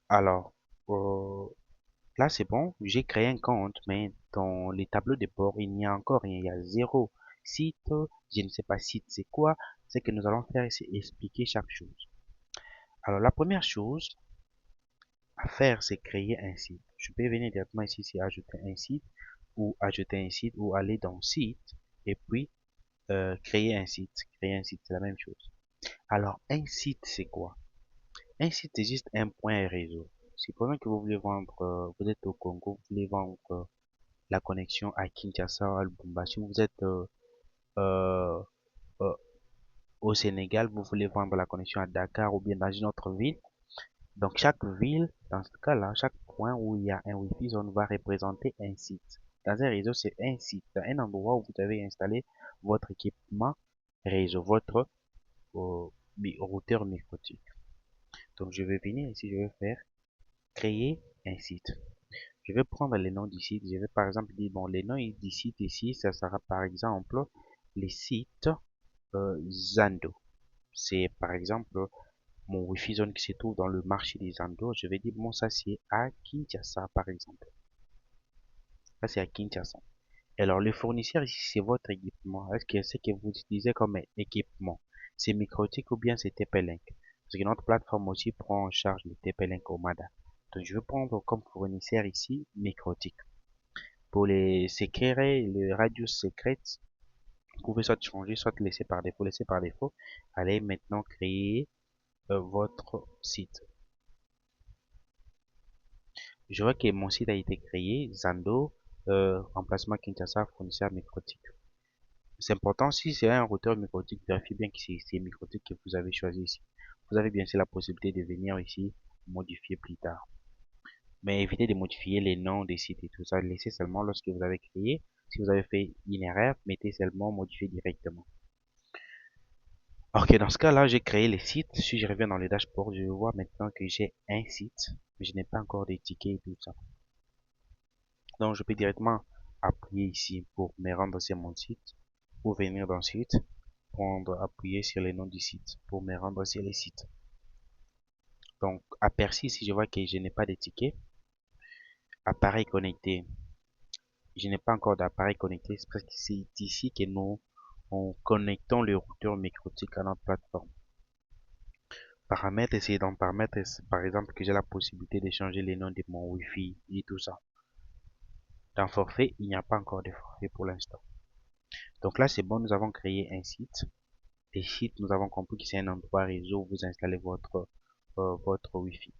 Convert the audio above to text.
Alors, là c'est bon, j'ai créé un compte, mais dans les tableaux de bord, il n'y a encore rien, il y a zéro site, je ne sais pas site c'est quoi. Ce que nous allons faire, c'est expliquer chaque chose. Alors, la première chose à faire, c'est créer un site. Je peux venir directement ici, c'est ajouter un site, ou aller dans site, et puis créer un site. Créer un site, c'est la même chose. Alors, un site, c'est quoi? Un site, c'est juste un point réseau. Supposons que vous voulez vendre, vous êtes au Congo, vous voulez vendre la connexion à Kinshasa, à Lubumbashi, vous êtes euh, euh, au Sénégal, vous voulez vendre la connexion à Dakar ou bien dans une autre ville. Donc, chaque ville, dans ce cas-là, chaque point où il y a un Wi-Fi zone va représenter un site. Dans un réseau, c'est un site, un endroit où vous avez installé votre équipement réseau, votre euh, routeur microtique. Donc, je vais venir ici, je vais faire créer un site. Je vais prendre les noms du site. Je vais par exemple dire, bon, les noms du site ici, ça sera par exemple les sites Zando. C'est par exemple mon Wi-Fi zone qui se trouve dans le marché des Zando. Je vais dire, bon, ça c'est à Kinshasa par exemple. Ça c'est à Kinshasa. Alors, le fournisseur ici, c'est votre équipement. Est-ce que c'est que vous utilisez comme équipement? C'est Microtik ou bien c'est TP-Link? Parce que notre plateforme aussi prend en charge le TP-Link au MADA. Donc, je vais prendre comme fournisseur ici Microtik. Pour les secrets, le radius secret, vous pouvez soit changer, soit laisser par défaut. Laisser par défaut. Allez maintenant créer votre site. Je vois que mon site a été créé. Zando, remplacement Kinshasa, fournisseur Microtik. C'est important, si c'est un routeur microtique, vérifiez bien que c'est microtique que vous avez choisi ici. Vous avez bien sûr la possibilité de venir ici modifier plus tard. Mais évitez de modifier les noms des sites et tout ça. Laissez seulement lorsque vous avez créé. Si vous avez fait une erreur, mettez seulement modifier directement. Ok, dans ce cas-là, j'ai créé les sites. Si je reviens dans le dashboard, je vois maintenant que j'ai un site, mais je n'ai pas encore des tickets et tout ça. Donc, je peux directement appuyer ici pour me rendre sur mon site, ou venir dans le site, prendre, appuyer sur les noms du site pour me rendre sur les sites. Donc, aperçu, si je vois que je n'ai pas de ticket, appareil connecté, je n'ai pas encore d'appareil connecté, c'est parce que c'est ici que nous connectons le routeur microtique à notre plateforme. Paramètres, essayer d'en paramètres, par exemple, que j'ai la possibilité de changer les noms de mon Wi-Fi et tout ça. Dans forfait, il n'y a pas encore de forfait pour l'instant. Donc là, c'est bon, nous avons créé un site. Et site, nous avons compris que c'est un endroit réseau où vous installez votre Wi-Fi.